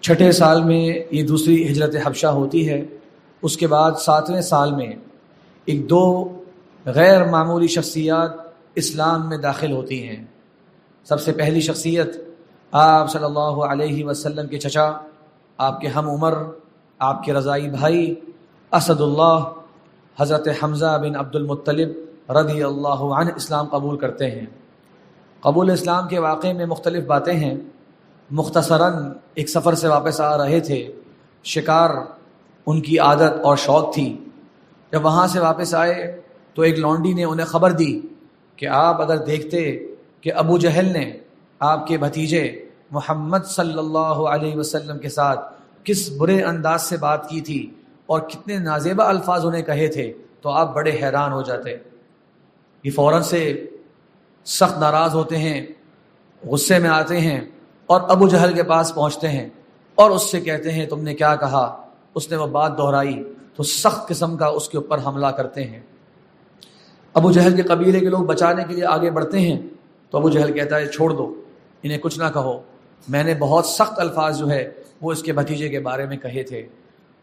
چھٹے سال میں یہ دوسری ہجرت حبشہ ہوتی ہے۔ اس کے بعد 7ویں سال میں ایک دو غیر معمولی شخصیات اسلام میں داخل ہوتی ہیں۔ سب سے پہلی شخصیت آپ صلی اللہ علیہ وسلم کے چچا، آپ کے ہم عمر، آپ کے رضائی بھائی اسد اللہ حضرت حمزہ بن عبد المطلب رضی اللہ عنہ اسلام قبول کرتے ہیں۔ قبول اسلام کے واقعے میں مختلف باتیں ہیں۔ مختصراً ایک سفر سے واپس آ رہے تھے، شکار ان کی عادت اور شوق تھی۔ جب وہاں سے واپس آئے تو ایک لونڈی نے انہیں خبر دی کہ آپ اگر دیکھتے کہ ابو جہل نے آپ کے بھتیجے محمد صلی اللہ علیہ وسلم کے ساتھ کس برے انداز سے بات کی تھی اور کتنے نازیبہ الفاظ انہیں کہے تھے تو آپ بڑے حیران ہو جاتے۔ یہ فوراً سے سخت ناراض ہوتے ہیں، غصے میں آتے ہیں اور ابو جہل کے پاس پہنچتے ہیں اور اس سے کہتے ہیں تم نے کیا کہا؟ اس نے وہ بات دہرائی تو سخت قسم کا اس کے اوپر حملہ کرتے ہیں۔ ابو جہل کے قبیلے کے لوگ بچانے کے لیے آگے بڑھتے ہیں تو ابو جہل کہتا ہے چھوڑ دو، انہیں کچھ نہ کہو، میں نے بہت سخت الفاظ جو ہے وہ اس کے بھتیجے کے بارے میں کہے تھے۔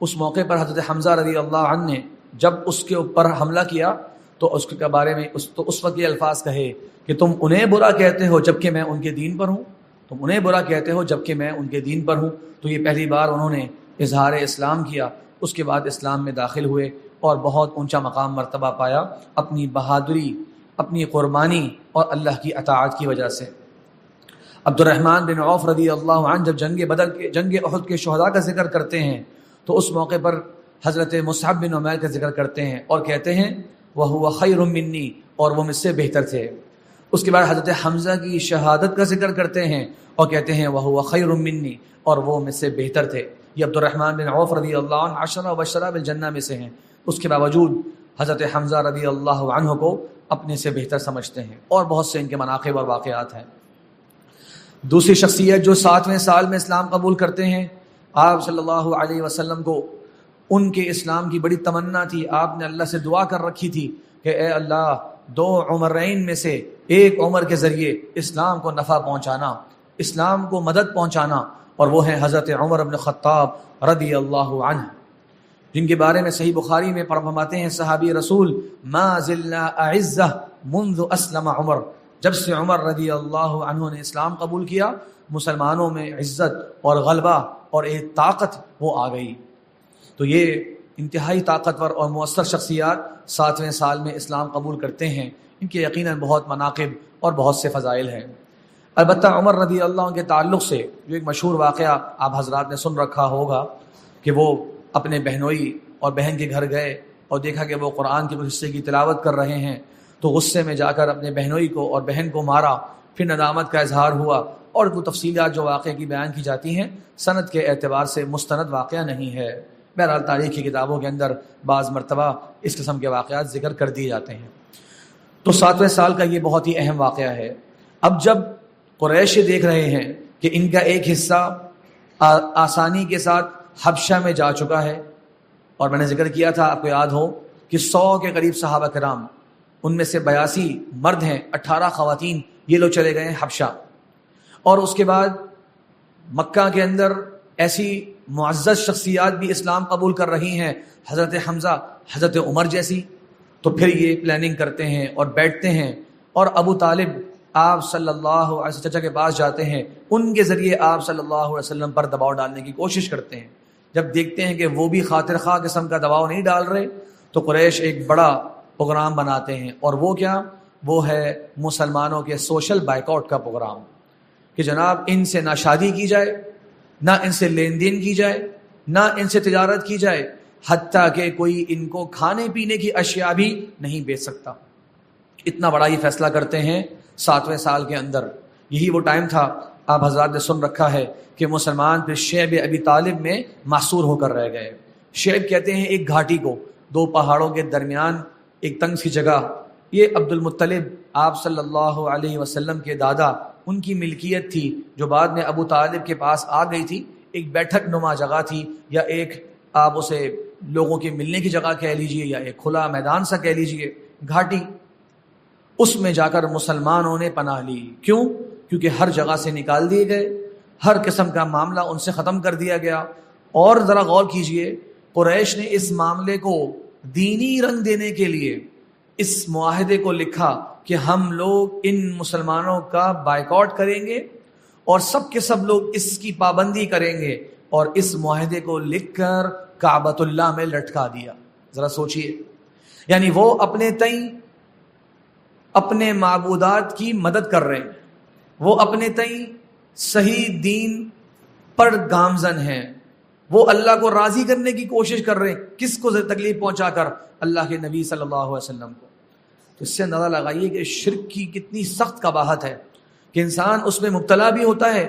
اس موقع پر حضرت حمزہ رضی اللہ عنہ نے جب اس کے اوپر حملہ کیا تو اس کے بارے میں اس وقت یہ الفاظ کہے کہ تم انہیں برا کہتے ہو جبکہ میں ان کے دین پر ہوں، تم انہیں برا کہتے ہو جبکہ میں ان کے دین پر ہوں۔ تو یہ پہلی بار انہوں نے اظہار اسلام کیا، اس کے بعد اسلام میں داخل ہوئے اور بہت اونچا مقام مرتبہ پایا اپنی بہادری، اپنی قربانی اور اللہ کی اطاعت کی وجہ سے۔ عبد الرحمن بن عوف رضی اللہ عنہ جب جنگ احد کے شہداء کا ذکر کرتے ہیں تو اس موقع پر حضرت مصعب بن عمیر کا ذکر کرتے ہیں اور کہتے ہیں وَهُوَ خَيْرٌ مِّنِّي، اور وہ مجھ سے بہتر تھے۔ اس کے بعد حضرت حمزہ کی شہادت کا ذکر کرتے ہیں اور کہتے ہیں وَهُوَ خَيْرٌ مِّنِّي، اور وہ مجھ سے بہتر تھے۔ یہ عبد الرحمن بن عوف رضی اللہ عنہ عشرہ وبشرہ بالجنہ میں سے ہیں۔ اس کے باوجود حضرت حمزہ رضی اللہ عنہ کو اپنے سے بہتر سمجھتے ہیں اور بہت سے ان کے مناقب اور واقعات ہیں۔ دوسری شخصیت جو 7ویں سال میں اسلام قبول کرتے ہیں، آپ صلی اللہ علیہ وسلم کو ان کے اسلام کی بڑی تمنا تھی۔ آپ نے اللہ سے دعا کر رکھی تھی کہ اے اللہ، 2 عمرین میں سے ایک عمر کے ذریعے اسلام کو نفع پہنچانا، اسلام کو مدد پہنچانا، اور وہ ہیں حضرت عمر بن خطاب رضی اللہ عنہ، جن کے بارے میں صحیح بخاری میں فرماتے ہیں صحابی رسول ما زلنا اعزہ منذ اسلم عمر، جب سے عمر رضی اللہ عنہ نے اسلام قبول کیا مسلمانوں میں عزت اور غلبہ اور ایک طاقت وہ آ گئی۔ تو یہ انتہائی طاقتور اور مؤثر شخصیات 7ویں سال میں اسلام قبول کرتے ہیں۔ ان کے یقیناً بہت مناقب اور بہت سے فضائل ہیں۔ البتہ عمر رضی اللہ عنہ کے تعلق سے جو ایک مشہور واقعہ آپ حضرات نے سن رکھا ہوگا کہ وہ اپنے بہنوئی اور بہن کے گھر گئے اور دیکھا کہ وہ قرآن کے کچھ حصے کی تلاوت کر رہے ہیں تو غصے میں جا کر اپنے بہنوئی کو اور بہن کو مارا، پھر ندامت کا اظہار ہوا، اور وہ تفصیلات جو واقعے کی بیان کی جاتی ہیں سند کے اعتبار سے مستند واقعہ نہیں ہے۔ بہرحال تاریخی کتابوں کے اندر بعض مرتبہ اس قسم کے واقعات ذکر کر دیے جاتے ہیں۔ تو 7ویں سال کا یہ بہت ہی اہم واقعہ ہے۔ اب جب قریش دیکھ رہے ہیں کہ ان کا ایک حصہ آسانی کے ساتھ حبشہ میں جا چکا ہے، اور میں نے ذکر کیا تھا آپ کو یاد ہو کہ 100 کے قریب صحابہ کرام، ان میں سے 82 مرد ہیں، 18 خواتین، یہ لوگ چلے گئے ہیں حبشہ۔ اور اس کے بعد مکہ کے اندر ایسی معزز شخصیات بھی اسلام قبول کر رہی ہیں، حضرت حمزہ، حضرت عمر جیسی۔ تو پھر یہ پلاننگ کرتے ہیں اور بیٹھتے ہیں، اور ابو طالب آپ صلی اللہ علیہ وسلم چچا کے پاس جاتے ہیں، ان کے ذریعے آپ صلی اللہ علیہ وسلم پر دباؤ ڈالنے کی کوشش کرتے ہیں۔ جب دیکھتے ہیں کہ وہ بھی خاطر خواہ قسم کا دباؤ نہیں ڈال رہے تو قریش ایک بڑا پروگرام بناتے ہیں، اور وہ کیا؟ وہ ہے مسلمانوں کے سوشل بائیکاٹ کا پروگرام، کہ جناب ان سے نہ شادی کی جائے، نہ ان سے لین دین کی جائے، نہ ان سے تجارت کی جائے، حتیٰ کہ کوئی ان کو کھانے پینے کی اشیاء بھی نہیں بیچ سکتا۔ اتنا بڑا یہ فیصلہ کرتے ہیں 7ویں سال کے اندر۔ یہی وہ ٹائم تھا، آپ حضرات نے سن رکھا ہے کہ مسلمان پھر شعب ابی طالب میں محصور ہو کر رہ گئے۔ شعب کہتے ہیں ایک گھاٹی کو، 2 پہاڑوں کے درمیان ایک تنگ سی جگہ۔ یہ عبد المطلب آپ صلی اللہ علیہ وسلم کے دادا، ان کی ملکیت تھی، جو بعد میں ابو طالب کے پاس آ گئی تھی۔ ایک بیٹھک نما جگہ تھی، یا ایک آپ اسے لوگوں کے ملنے کی جگہ کہہ لیجئے، یا ایک کھلا میدان سا کہہ لیجئے، گھاٹی۔ اس میں جا کر مسلمانوں نے پناہ لی۔ کیوں؟ کیونکہ ہر جگہ سے نکال دیے گئے، ہر قسم کا معاملہ ان سے ختم کر دیا گیا۔ اور ذرا غور کیجئے، قریش نے اس معاملے کو دینی رنگ دینے کے لیے اس معاہدے کو لکھا کہ ہم لوگ ان مسلمانوں کا بائیکاٹ کریں گے اور سب کے سب لوگ اس کی پابندی کریں گے، اور اس معاہدے کو لکھ کر کعبۃ اللہ میں لٹکا دیا۔ ذرا سوچئے، یعنی وہ اپنے تئیں اپنے معبودات کی مدد کر رہے ہیں، وہ اپنے تئیں صحیح دین پر گامزن ہیں، وہ اللہ کو راضی کرنے کی کوشش کر رہے ہیں، کس کو تکلیف پہنچا کر؟ اللہ کے نبی صلی اللہ علیہ وسلم کو۔ تو اس سے اندازہ لگائیے کہ شرک کی کتنی سخت قباحت ہے کہ انسان اس میں مبتلا بھی ہوتا ہے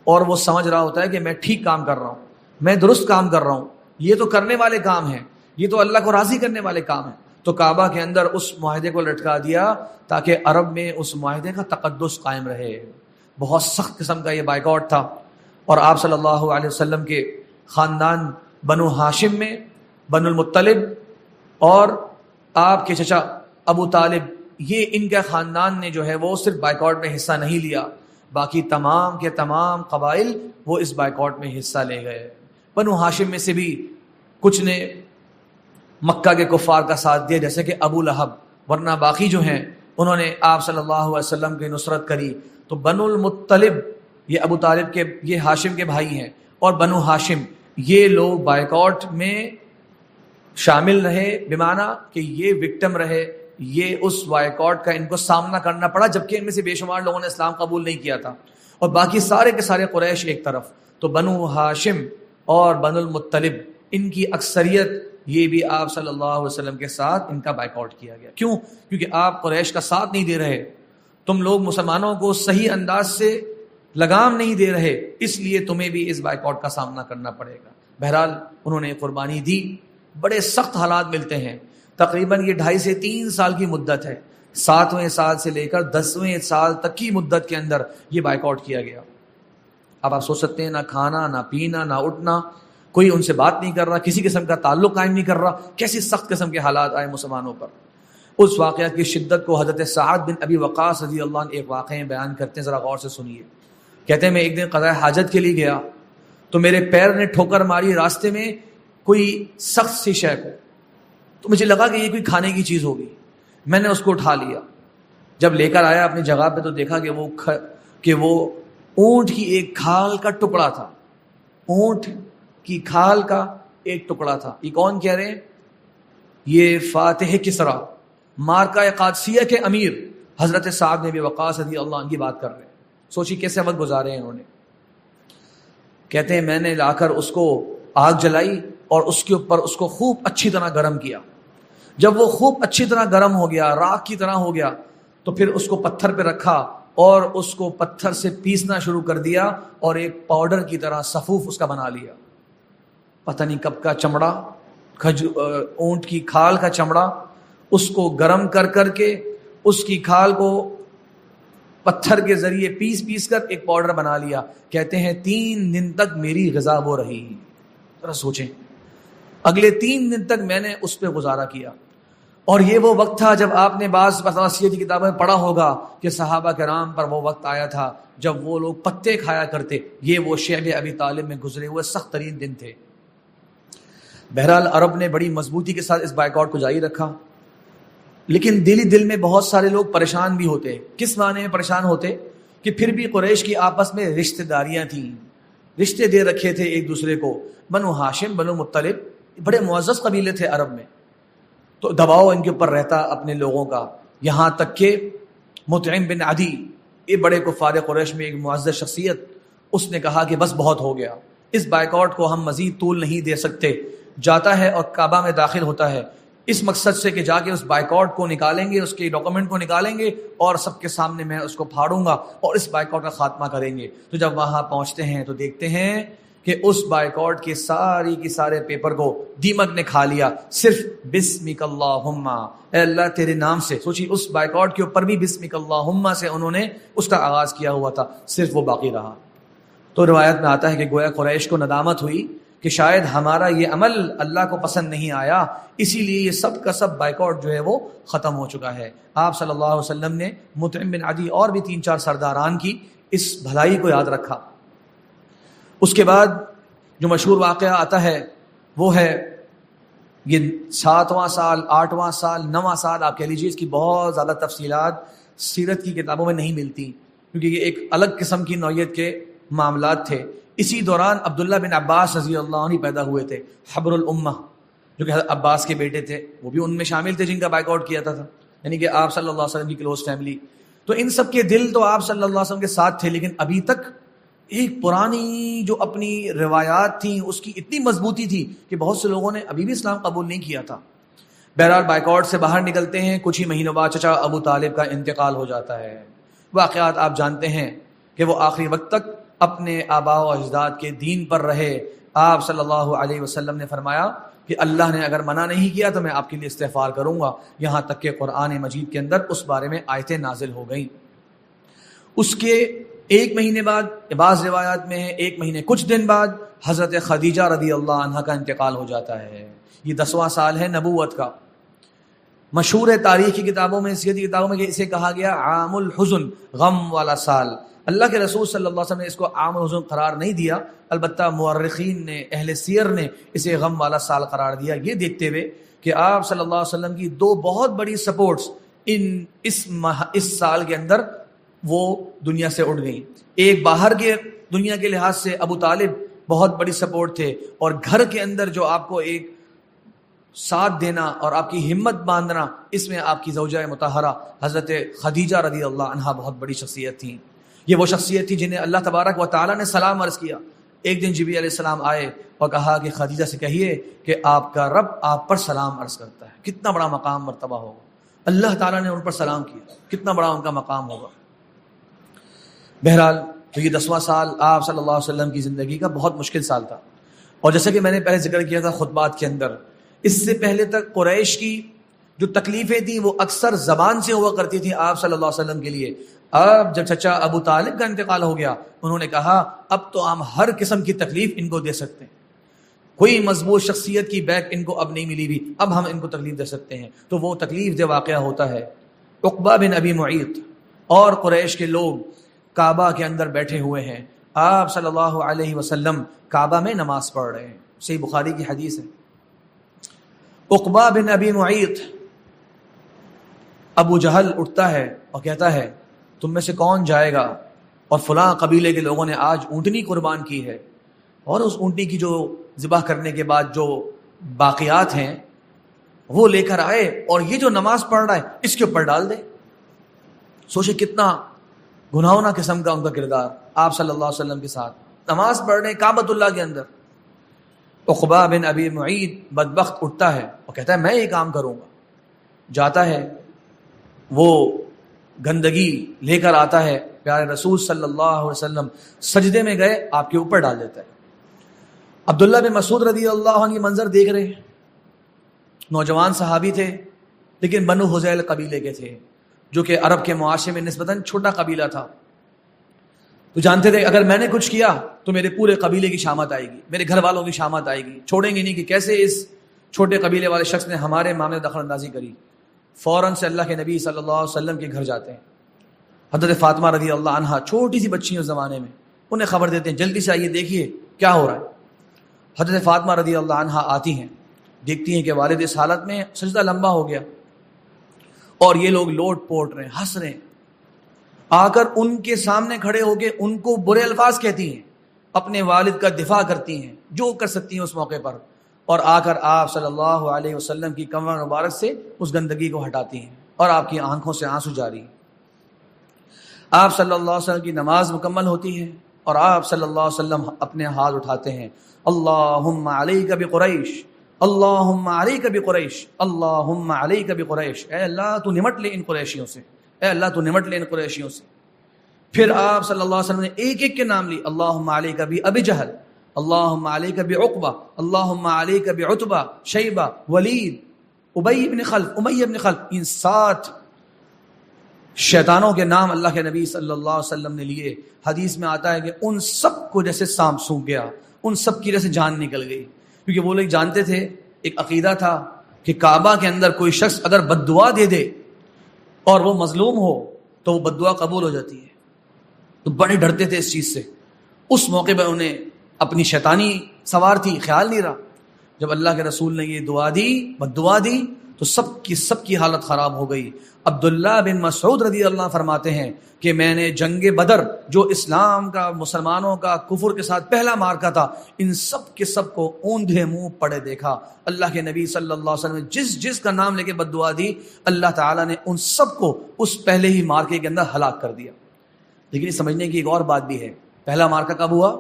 اور وہ سمجھ رہا ہوتا ہے کہ میں ٹھیک کام کر رہا ہوں، میں درست کام کر رہا ہوں، یہ تو کرنے والے کام ہیں، یہ تو اللہ کو راضی کرنے والے کام ہیں۔ تو کعبہ کے اندر اس معاہدے کو لٹکا دیا تاکہ عرب میں اس معاہدے کا تقدس قائم رہے۔ بہت سخت قسم کا یہ بائیکاٹ تھا، اور آپ صلی اللہ علیہ وسلم کے خاندان بنو ہاشم میں بنو المطلب اور آپ کے چچا ابو طالب، یہ ان کے خاندان نے جو ہے وہ صرف بائیکاٹ میں حصہ نہیں لیا، باقی تمام کے تمام قبائل وہ اس بائیکاٹ میں حصہ لے گئے۔ بنو ہاشم میں سے بھی کچھ نے مکہ کے کفار کا ساتھ دیا جیسے کہ ابو لہب، ورنہ باقی جو ہیں انہوں نے آپ صلی اللہ علیہ وسلم کی نصرت کری۔ تو بنو المطلب، یہ ابو طالب کے، یہ ہاشم کے بھائی ہیں، اور بنو ہاشم یہ لوگ بائیکاٹ میں شامل رہے، بمعنی کہ یہ وکٹم رہے، یہ اس بائیکاٹ کا ان کو سامنا کرنا پڑا، جبکہ ان میں سے بے شمار لوگوں نے اسلام قبول نہیں کیا تھا، اور باقی سارے کے سارے قریش ایک طرف۔ تو بنو ہاشم اور بنو المطلب ان کی اکثریت یہ بھی آپ صلی اللہ علیہ وسلم کے ساتھ ان کا بائیکاٹ کیا گیا۔ کیوں؟ کیونکہ آپ قریش کا ساتھ نہیں دے رہے، تم لوگ مسلمانوں کو صحیح انداز سے لگام نہیں دے رہے، اس لیے تمہیں بھی اس بائیکاٹ کا سامنا کرنا پڑے گا۔ بہرحال انہوں نے قربانی دی، بڑے سخت حالات ملتے ہیں، تقریباً یہ 2.5 سے 3 سال کی مدت ہے، 7ویں سال سے لے کر 10ویں سال تک کی مدت کے اندر یہ بائیکاٹ کیا گیا۔ اب آپ سوچ سکتے ہیں، نہ کھانا، نہ پینا، نہ اٹھنا، کوئی ان سے بات نہیں کر رہا، کسی قسم کا تعلق قائم نہیں کر رہا، کیسی سخت قسم کے حالات آئے مسلمانوں پر۔ اس واقعات کی شدت کو حضرت سعد بن ابی وقاص رضی اللہ عنہ ایک واقعہ بیان کرتے ہیں، ذرا غور سے سنیے۔ کہتے ہیں میں ایک دن قضاء حاجت کے لیے گیا تو میرے پیر نے ٹھوکر ماری راستے میں کوئی سخت سی شے کو، تو مجھے لگا کہ یہ کوئی کھانے کی چیز ہوگی، میں نے اس کو اٹھا لیا، جب لے کر آیا اپنی جگہ پہ تو دیکھا کہ وہ اونٹ کی ایک کھال کا ٹکڑا تھا، اونٹ کی کھال کا ایک ٹکڑا تھا۔ یہ کون کہہ رہے ہیں؟ یہ فاتح کسریٰ، مارکہ قادسیہ کے امیر حضرت سعد بن ابی وقاص رضی اللہ عنہ کی بات کر رہے ہیں۔ سوچی کیسے وقت گزارے ہیں انہوں نے۔ کہتے ہیں میں نے لا کر اس کو آگ جلائی اور اس کے اوپر اس کو خوب اچھی طرح گرم کیا۔ جب وہ خوب اچھی طرح گرم ہو گیا، راکھ کی طرح ہو گیا، تو پھر اس کو پتھر پہ رکھا اور اس کو پتھر سے پیسنا شروع کر دیا اور ایک پاؤڈر کی طرح صفوف اس کا بنا لیا۔ پتہ نہیں کب کا چمڑا، اونٹ کی کھال کا چمڑا، اس کو گرم کر کر کے اس کی کھال کو پتھر کے ذریعے پیس کر ایک پاؤڈر بنا لیا۔ کہتے ہیں 3 دن تک میری غذا وہ رہی۔ ذرا سوچیں، اگلے 3 دن تک میں نے اس پہ گزارا کیا۔ اور یہ وہ وقت تھا جب آپ نے بعض وصیت کی کتابیں پڑھا ہوگا کہ صحابہ کرام پر وہ وقت آیا تھا جب وہ لوگ پتے کھایا کرتے۔ یہ وہ شعب ابی طالب میں گزرے ہوئے سخت ترین دن تھے۔ بہرحال عرب نے بڑی مضبوطی کے ساتھ اس بائیکاٹ کو جاری رکھا، لیکن دل میں بہت سارے لوگ پریشان بھی ہوتے۔ کس معنی میں پریشان ہوتے؟ کہ پھر بھی قریش کی آپس میں رشتہ داریاں تھیں، رشتے دے رکھے تھے ایک دوسرے کو۔ بنو ہاشم، بنو مطلب بڑے معزز قبیلے تھے عرب میں، تو دباؤ ان کے اوپر رہتا اپنے لوگوں کا، یہاں تک کہ مطعم بن عدی، یہ بڑے کفار قریش میں ایک معزز شخصیت، اس نے کہا کہ بس بہت ہو گیا، اس بائیکاٹ کو ہم مزید طول نہیں دے سکتے۔ جاتا ہے اور کعبہ میں داخل ہوتا ہے اس مقصد سے کہ جا کے اس بائیکاٹ کو نکالیں گے، اس کے ڈاکومنٹ کو نکالیں گے اور سب کے سامنے میں اس کو پھاڑوں گا اور اس بائیکاٹ کا خاتمہ کریں گے۔ تو جب وہاں پہنچتے ہیں تو دیکھتے ہیں کہ اس بائیکاٹ کے سارے پیپر کو دیمک نے کھا لیا، صرف بسمک اللہم، اے اللہ تیرے نام سے۔ سوچی اس بائیکاٹ کے اوپر بھی بسمک اللہم سے انہوں نے اس کا آغاز کیا ہوا تھا، صرف وہ باقی رہا۔ تو روایت میں آتا ہے کہ گویا قریش کو ندامت ہوئی کہ شاید ہمارا یہ عمل اللہ کو پسند نہیں آیا، اسی لیے یہ سب کا سب بائیکاٹ جو ہے وہ ختم ہو چکا ہے۔ آپ صلی اللہ علیہ وسلم نے مطعم بن عدی اور بھی 3-4 سرداران کی اس بھلائی کو یاد رکھا اس کے بعد جو مشہور واقعہ آتا ہے وہ ہے یہ 7واں سال، 8واں سال، 9واں سال، آپ کہہ لیجیے. اس کی بہت زیادہ تفصیلات سیرت کی کتابوں میں نہیں ملتی کیونکہ یہ ایک الگ قسم کی نوعیت کے معاملات تھے. اسی دوران عبداللہ بن عباس رضی اللہ عنہ پیدا ہوئے تھے، حبر الامہ، جو کہ حضرت عباس کے بیٹے تھے، وہ بھی ان میں شامل تھے جن کا بائیک آؤٹ کیا تھا، یعنی کہ آپ صلی اللہ علیہ وسلم کی کلوز فیملی. تو ان سب کے دل تو آپ صلی اللہ علیہ وسلم کے ساتھ تھے، لیکن ابھی تک ایک پرانی جو اپنی روایات تھیں اس کی اتنی مضبوطی تھی کہ بہت سے لوگوں نے ابھی بھی اسلام قبول نہیں کیا تھا. بہرحال بائیکاٹ سے باہر نکلتے ہیں، کچھ ہی مہینوں بعد چچا ابو طالب کا انتقال ہو جاتا ہے. واقعات آپ جانتے ہیں کہ وہ آخری وقت تک اپنے آباء و اجداد کے دین پر رہے. آپ صلی اللہ علیہ وسلم نے فرمایا کہ اللہ نے اگر منع نہیں کیا تو میں آپ کے لیے استغفار کروں گا، یہاں تک کہ قرآن مجید کے اندر اس بارے میں آیتیں نازل ہو گئیں. اس کے ایک مہینے بعد، بعض روایات میں ہے 1 مہینے کچھ دن بعد، حضرت خدیجہ رضی اللہ عنہ کا انتقال ہو جاتا ہے. یہ 10واں سال ہے نبوت کا. مشہور ہے تاریخ کی کتابوں میں، سیرت کی کتابوں میں کہ اسے کہا گیا عام الحزن، غم والا سال. اللہ کے رسول صلی اللہ علیہ وسلم نے اس کو عام الحزن قرار نہیں دیا، البتہ مورخین نے، اہل سیر نے اسے غم والا سال قرار دیا، یہ دیکھتے ہوئے کہ آپ صلی اللہ علیہ وسلم کی 2 بہت بڑی سپورٹس اس سال کے اندر وہ دنیا سے اٹھ گئیں. ایک باہر کے دنیا کے لحاظ سے ابو طالب بہت بڑی سپورٹ تھے، اور گھر کے اندر جو آپ کو ایک ساتھ دینا اور آپ کی ہمت باندھنا، اس میں آپ کی زوجہ مطہرہ حضرت خدیجہ رضی اللہ عنہا بہت بڑی شخصیت تھیں. یہ وہ شخصیت تھی جنہیں اللہ تبارک و تعالیٰ نے سلام عرض کیا. ایک دن جبریل علیہ السلام آئے اور کہا کہ خدیجہ سے کہیے کہ آپ کا رب آپ پر سلام عرض کرتا ہے. کتنا بڑا مقام مرتبہ ہوگا، اللہ تعالیٰ نے ان پر سلام کیا، کتنا بڑا ان کا مقام ہوگا. بہرحال تو یہ 10واں سال آپ صلی اللہ علیہ وسلم کی زندگی کا بہت مشکل سال تھا. اور جیسا کہ میں نے پہلے ذکر کیا تھا خطبات کے اندر، اس سے پہلے تک قریش کی جو تکلیفیں تھیں وہ اکثر زبان سے ہوا کرتی تھیں آپ صلی اللہ علیہ وسلم کے لیے. اب جب چچا ابو طالب کا انتقال ہو گیا، انہوں نے کہا اب تو ہم ہر قسم کی تکلیف ان کو دے سکتے ہیں. کوئی مضبوط شخصیت کی بیک ان کو اب نہیں ملی بھی، اب ہم ان کو تکلیف دے سکتے ہیں. تو وہ تکلیف دہ واقعہ ہوتا ہے. عقبہ بن ابی معیط اور قریش کے لوگ کعبہ کے اندر بیٹھے ہوئے ہیں. آپ صلی اللہ علیہ وسلم کعبہ میں نماز پڑھ رہے ہیں. صحیح بخاری کی حدیث ہے. عقبہ بن ابی معیط، ابو جہل اٹھتا ہے اور کہتا ہے تم میں سے کون جائے گا اور فلاں قبیلے کے لوگوں نے آج اونٹنی قربان کی ہے، اور اس اونٹنی کی جو ذبح کرنے کے بعد جو باقیات ہیں وہ لے کر آئے اور یہ جو نماز پڑھ رہا ہے اس کے اوپر ڈال دے. سوچے کتنا گناہونا قسم کا ان کا کردار آپ صلی اللہ علیہ وسلم کے ساتھ. نماز پڑھ رہے ہیں کعبۃ اللہ کے اندر. عقبہ بن ابی معیط بدبخت اٹھتا ہے اور کہتا ہے میں یہ کام کروں گا. جاتا ہے، وہ گندگی لے کر آتا ہے، پیارے رسول صلی اللہ علیہ وسلم سجدے میں گئے، آپ کے اوپر ڈال دیتا ہے. عبداللہ بن مسعود رضی اللہ عنہ یہ منظر دیکھ رہے ہیں. نوجوان صحابی تھے لیکن بنو حذیل قبیلے کے تھے، جو کہ عرب کے معاشرے میں نسبتاً چھوٹا قبیلہ تھا. تو جانتے تھے اگر میں نے کچھ کیا تو میرے پورے قبیلے کی شامت آئے گی، میرے گھر والوں کی شامت آئے گی، چھوڑیں گے نہیں کہ کیسے اس چھوٹے قبیلے والے شخص نے ہمارے معاملے میں دخل اندازی کری. فوراً سے اللہ کے نبی صلی اللہ علیہ وسلم کے گھر جاتے ہیں. حضرت فاطمہ رضی اللہ عنہا چھوٹی سی بچی اس زمانے میں، انہیں خبر دیتے ہیں جلدی سے آئیے دیکھیے کیا ہو رہا ہے. حضرت فاطمہ رضی اللہ عنہا آتی ہیں، دیکھتی ہیں کہ والد اس حالت میں سجدہ لمبا ہو گیا اور یہ لوگ لوٹ پوٹ رہے ہیں، ہنس رہے ہیں. آ کر ان کے سامنے کھڑے ہو کے ان کو برے الفاظ کہتی ہیں، اپنے والد کا دفاع کرتی ہیں جو کر سکتی ہیں اس موقع پر، اور آ کر آپ صلی اللہ علیہ وسلم کی کمر مبارک سے اس گندگی کو ہٹاتی ہیں اور آپ کی آنکھوں سے آنسو جاری ہیں. آپ صلی اللہ علیہ وسلم کی نماز مکمل ہوتی ہے اور آپ صلی اللہ علیہ وسلم اپنے ہاتھ اٹھاتے ہیں، اللہم علیک بقریش، اللہم علیک بقریش، اللہم علیک بقریش. اے اللہ تو نمٹ لے ان قریشیوں سے، اے اللہ تو نمٹ لے ان قریشیوں سے. پھر آپ صلی اللہ علیہ وسلم نے ایک ایک کے نام لی، اللہم علیک بابی جہل، اللہم علیک بعقبہ، اللہم علیک بعتبہ، شیبہ، ولید، امیہ بن خلف. ان 7 شیطانوں کے نام اللہ کے نبی صلی اللہ علیہ وسلم نے لیے. حدیث میں آتا ہے کہ ان سب کو جیسے سانپ سونپ گیا، ان سب کی جیسے جان نکل گئی، کیونکہ وہ لوگ جانتے تھے، ایک عقیدہ تھا کہ کعبہ کے اندر کوئی شخص اگر بد دعا دے دے اور وہ مظلوم ہو تو وہ بد دعا قبول ہو جاتی ہے. تو بڑے ڈرتے تھے اس چیز سے. اس موقع پر انہیں اپنی شیطانی سوار تھی، خیال نہیں رہا. جب اللہ کے رسول نے یہ دعا دی، بددعا دی، تو سب کی حالت خراب ہو گئی. عبداللہ بن مسعود رضی اللہ عنہ فرماتے ہیں کہ میں نے جنگ بدر، جو اسلام کا، مسلمانوں کا کفر کے ساتھ پہلا مارکا تھا، ان سب کے سب کو اوندھے منہ پڑے دیکھا. اللہ کے نبی صلی اللہ علیہ وسلم نے جس کا نام لے کے بددعا دی، اللہ تعالیٰ نے ان سب کو اس پہلے ہی مارکے کے اندر ہلاک کر دیا. لیکن یہ سمجھنے کی ایک اور بات بھی ہے، پہلا مارکا کب ہوا؟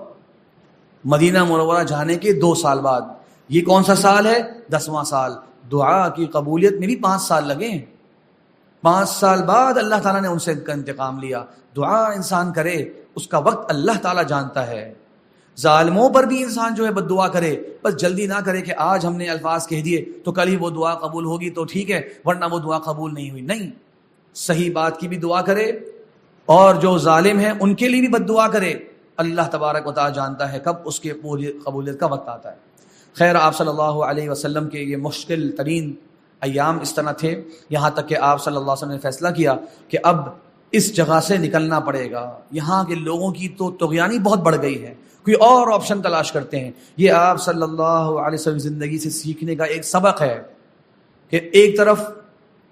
مدینہ منورہ جانے کے 2 سال بعد. یہ کون سا سال ہے؟ 10واں سال. دعا کی قبولیت میں بھی 5 سال لگے ہیں. 5 سال بعد اللہ تعالیٰ نے ان سے کا انتقام لیا. دعا انسان کرے، اس کا وقت اللہ تعالیٰ جانتا ہے. ظالموں پر بھی انسان جو ہے بد دعا کرے، بس جلدی نہ کرے کہ آج ہم نے الفاظ کہہ دیے تو کل ہی وہ دعا قبول ہوگی تو ٹھیک ہے، ورنہ وہ دعا قبول نہیں ہوئی. نہیں، صحیح بات کی بھی دعا کرے، اور جو ظالم ہیں ان کے لیے بھی بد دعا کرے. اللہ تبارک و تعالیٰ جانتا ہے کب اس کے پوری قبولیت کا وقت آتا ہے. خیر، آپ صلی اللہ علیہ وسلم کے یہ مشکل ترین ایام اس طرح تھے، یہاں تک کہ آپ صلی اللہ علیہ وسلم نے فیصلہ کیا کہ اب اس جگہ سے نکلنا پڑے گا. یہاں کے لوگوں کی تو طغیانی بہت بڑھ گئی ہے، کوئی اور آپشن تلاش کرتے ہیں. یہ آپ صلی اللہ علیہ وسلم زندگی سے سیکھنے کا ایک سبق ہے کہ ایک طرف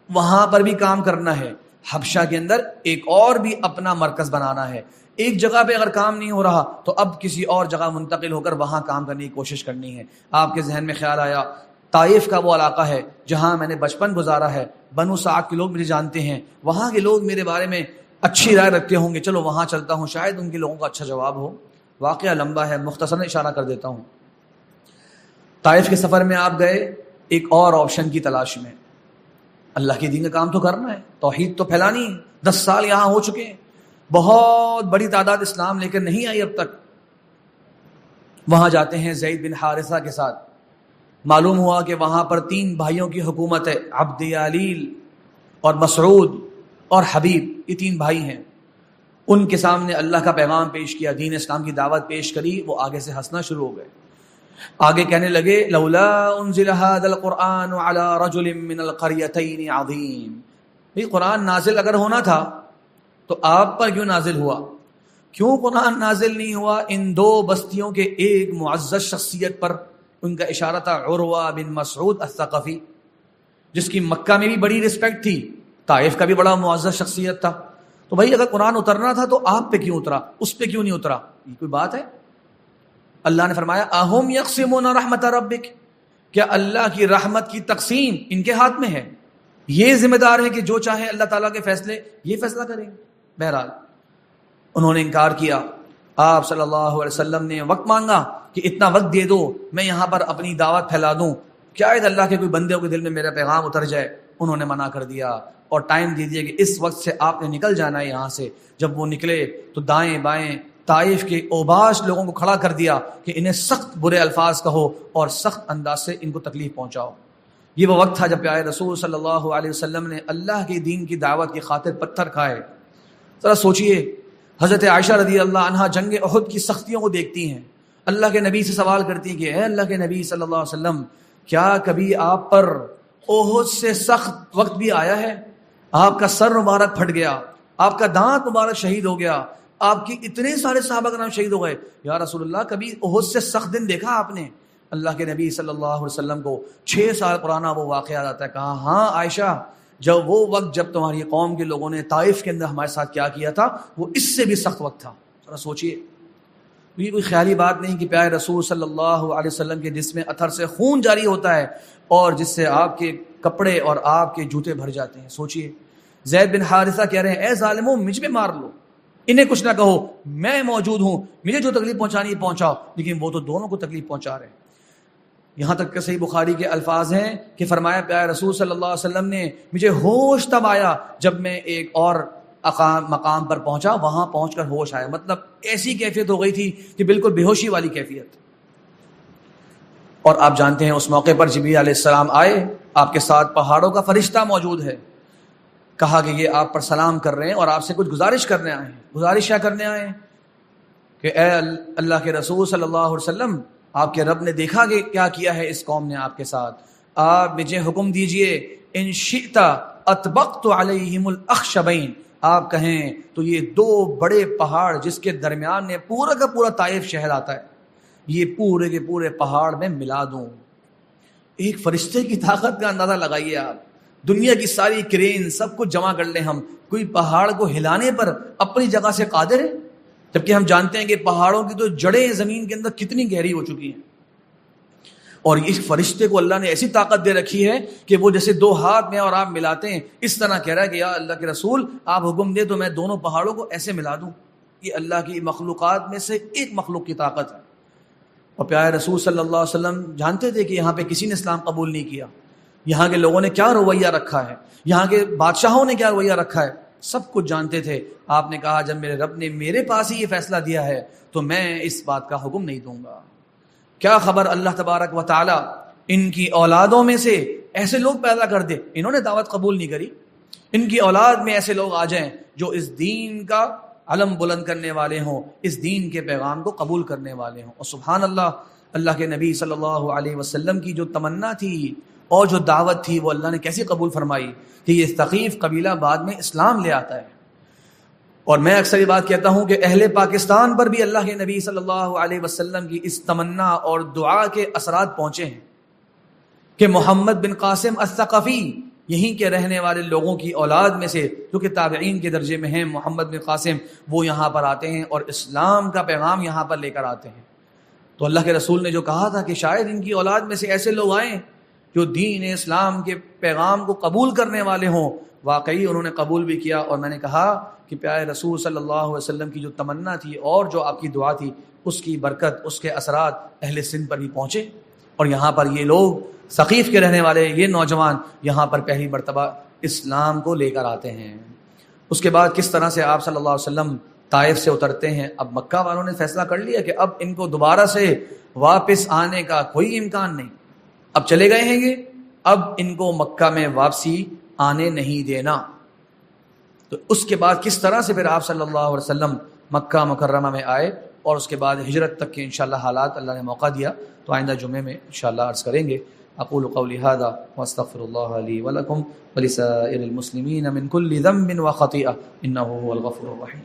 وہاں پر بھی کام کرنا ہے، حبشہ کے اندر ایک اور بھی اپنا مرکز بنانا ہے. ایک جگہ پہ اگر کام نہیں ہو رہا تو اب کسی اور جگہ منتقل ہو کر وہاں کام کرنے کی کوشش کرنی ہے. آپ کے ذہن میں خیال آیا طائف کا وہ علاقہ ہے جہاں میں نے بچپن گزارا ہے، بنو سعد کے لوگ مجھے جانتے ہیں، وہاں کے لوگ میرے بارے میں اچھی رائے رکھتے ہوں گے، چلو وہاں چلتا ہوں، شاید ان کے لوگوں کا اچھا جواب ہو. واقعہ لمبا ہے، مختصراً اشارہ کر دیتا ہوں. طائف کے سفر میں آپ گئے ایک اور آپشن کی تلاش میں. اللہ کے دین کا کام تو کرنا ہے، توحید تو پھیلانی ہے. 10 سال یہاں ہو چکے ہیں، بہت بڑی تعداد اسلام لے کر نہیں آئی اب تک. وہاں جاتے ہیں زید بن حارثہ کے ساتھ. معلوم ہوا کہ وہاں پر 3 بھائیوں کی حکومت ہے، عبد علیل اور مسعود اور حبیب، یہ 3 بھائی ہیں. ان کے سامنے اللہ کا پیغام پیش کیا، دین اسلام کی دعوت پیش کری. وہ آگے سے ہنسنا شروع ہو گئے، آگے کہنے لگے لولا انزل هذا القرآن على رجل من القريتين عظیم. یہ قرآن نازل اگر ہونا تھا تو آپ پر کیوں نازل ہوا؟ کیوں قرآن نازل نہیں ہوا ان 2 بستیوں کے ایک معزز شخصیت پر؟ ان کا اشارہ تھا عروہ بن مسعود الثقفی، جس کی مکہ میں بھی بڑی رسپیکٹ تھی، طائف کا بھی بڑا معزز شخصیت تھا. تو بھائی اگر قرآن اترنا تھا تو آپ پہ کیوں اترا، اس پہ کیوں نہیں اترا؟ یہ کوئی بات ہے؟ اللہ نے فرمایا اہم یقسمون رحمت ربک، کیا اللہ کی رحمت کی تقسیم ان کے ہاتھ میں ہے؟ یہ ذمہ دار ہے کہ جو چاہے اللہ تعالیٰ کے فیصلے یہ فیصلہ کریں. بہرحال انہوں نے انکار کیا. آپ صلی اللہ علیہ وسلم نے وقت مانگا کہ اتنا وقت دے دو میں یہاں پر اپنی دعوت پھیلا دوں، کیا اللہ کے کوئی بندے کے دل میں میرا پیغام اتر جائے. انہوں نے منع کر دیا اور ٹائم دے دیا کہ اس وقت سے آپ نے نکل جانا ہے یہاں سے. جب وہ نکلے تو دائیں بائیں طائف کے اوباش لوگوں کو کھڑا کر دیا کہ انہیں سخت برے الفاظ کہو اور سخت انداز سے ان کو تکلیف پہنچاؤ. یہ وہ وقت تھا جب پیارے رسول صلی اللہ علیہ وسلم نے اللہ کے دین کی دعوت کی خاطر پتھر کھائے. ذرا سوچئے، حضرت عائشہ رضی اللہ عنہا جنگ احد کی سختیوں کو دیکھتی ہیں، اللہ کے نبی سے سوال کرتی ہیں کہ اے اللہ کے نبی صلی اللہ علیہ وسلم، کیا کبھی آپ پر احد سے سخت وقت بھی آیا ہے؟ آپ کا سر مبارک پھٹ گیا، آپ کا دانت مبارک شہید ہو گیا، آپ کی اتنے سارے صحابہ کرام شہید ہو گئے، یا رسول اللہ کبھی احد سے سخت دن دیکھا آپ نے؟ اللہ کے نبی صلی اللہ علیہ وسلم کو 6 سال پرانا وہ واقعہ آتا ہے. کہا ہاں عائشہ، جب وہ وقت جب تمہاری قوم کے لوگوں نے طائف کے اندر ہمارے ساتھ کیا کیا تھا وہ اس سے بھی سخت وقت تھا. ذرا سوچئے، یہ کوئی خیالی بات نہیں کہ پیارے رسول صلی اللہ علیہ وسلم کے جسم میں اتھر سے خون جاری ہوتا ہے اور جس سے آپ کے کپڑے اور آپ کے جوتے بھر جاتے ہیں. سوچئے، زید بن حارثہ کہہ رہے ہیں اے ظالموں مجھ پہ مار لو، انہیں کچھ نہ کہو، میں موجود ہوں، مجھے جو تکلیف پہنچانی ہے پہنچاؤ. لیکن وہ تو دونوں کو تکلیف پہنچا رہے ہیں. یہاں تک کہ صحیح بخاری کے الفاظ ہیں کہ فرمایا پیارے رسول صلی اللہ علیہ وسلم نے مجھے ہوش تب آیا جب میں ایک اور مقام پر پہنچا، وہاں پہنچ کر ہوش آیا. مطلب ایسی کیفیت ہو گئی تھی کہ بالکل بے ہوشی والی کیفیت. اور آپ جانتے ہیں اس موقع پر جبریل علیہ السلام آئے، آپ کے ساتھ پہاڑوں کا فرشتہ موجود ہے. کہا کہ یہ آپ پر سلام کر رہے ہیں اور آپ سے کچھ گزارش کرنے آئے ہیں. گزارش کیا کرنے آئے ہیں؟ کہ اے اللہ کے رسول صلی اللہ علیہ وسلم، آپ کے رب نے دیکھا کہ کیا کیا ہے اس قوم نے آپ کے ساتھ، آپ مجھے حکم دیجئے ان شئت اطبقت علیہم الاخشبین، آپ کہیں تو یہ 2 بڑے پہاڑ جس کے درمیان میں پورا کا پورا طائف شہر آتا ہے، یہ پورے کے پورے پہاڑ میں ملا دوں۔ ایک فرشتے کی طاقت کا اندازہ لگائیے آپ، دنیا کی ساری کرین سب کچھ جمع کر لیں ہم، کوئی پہاڑ کو ہلانے پر اپنی جگہ سے قادر ہے؟ جبکہ ہم جانتے ہیں کہ پہاڑوں کی تو جڑیں زمین کے اندر کتنی گہری ہو چکی ہیں، اور اس فرشتے کو اللہ نے ایسی طاقت دے رکھی ہے کہ وہ جیسے دو ہاتھ میں اور آپ ملاتے ہیں اس طرح کہہ رہا ہے کہ یا اللہ کے رسول آپ حکم دے تو میں دونوں پہاڑوں کو ایسے ملا دوں۔ یہ اللہ کی مخلوقات میں سے ایک مخلوق کی طاقت ہے۔ اور پیارے رسول صلی اللہ علیہ وسلم جانتے تھے کہ یہاں پہ کسی نے اسلام قبول نہیں کیا، یہاں کے لوگوں نے کیا رویہ رکھا ہے، یہاں کے بادشاہوں نے کیا رویہ رکھا ہے، سب کچھ جانتے تھے۔ آپ نے کہا جب میرے رب نے میرے پاس ہی یہ فیصلہ دیا ہے تو میں اس بات کا حکم نہیں دوں گا۔ کیا خبر اللہ تبارک و تعالی ان کی اولادوں میں سے ایسے لوگ پیدا کر دے، انہوں نے دعوت قبول نہیں کری، ان کی اولاد میں ایسے لوگ آ جائیں جو اس دین کا علم بلند کرنے والے ہوں، اس دین کے پیغام کو قبول کرنے والے ہوں۔ اور سبحان اللہ، اللہ کے نبی صلی اللہ علیہ وسلم کی جو تمنا تھی اور جو دعوت تھی وہ اللہ نے کیسی قبول فرمائی کہ یہ ثقیف قبیلہ بعد میں اسلام لے آتا ہے۔ اور میں اکثر یہ بات کہتا ہوں کہ اہل پاکستان پر بھی اللہ کے نبی صلی اللہ علیہ وسلم کی اس تمنا اور دعا کے اثرات پہنچے ہیں کہ محمد بن قاسم الثقفی یہیں کے رہنے والے لوگوں کی اولاد میں سے جو کہ تابعین کے درجے میں ہیں، محمد بن قاسم، وہ یہاں پر آتے ہیں اور اسلام کا پیغام یہاں پر لے کر آتے ہیں۔ تو اللہ کے رسول نے جو کہا تھا کہ شاید ان کی اولاد میں سے ایسے لوگ آئیں جو دین اسلام کے پیغام کو قبول کرنے والے ہوں، واقعی انہوں نے قبول بھی کیا۔ اور میں نے کہا کہ پیارے رسول صلی اللہ علیہ وسلم کی جو تمنا تھی اور جو آپ کی دعا تھی اس کی برکت، اس کے اثرات اہل سندھ پر بھی پہنچے، اور یہاں پر یہ لوگ ثقیف کے رہنے والے یہ نوجوان یہاں پر پہلی مرتبہ اسلام کو لے کر آتے ہیں۔ اس کے بعد کس طرح سے آپ صلی اللہ علیہ وسلم طائف سے اترتے ہیں۔ اب مکہ والوں نے فیصلہ کر لیا کہ اب ان کو دوبارہ سے واپس آنے کا کوئی امکان نہیں، اب چلے گئے ہیں یہ، اب ان کو مکہ میں واپسی آنے نہیں دینا۔ تو اس کے بعد کس طرح سے پھر آپ صلی اللہ علیہ وسلم مکہ مکرمہ میں آئے اور اس کے بعد ہجرت تک کے انشاءاللہ حالات اللہ نے موقع دیا تو آئندہ جمعے میں انشاءاللہ عرض کریں گے۔ اقول قولی ھذا واستغفر اللہ لی ولکم ولسائر المسلمین من کل ذنب وخطیئہ انہ هو الغفور الرحیم۔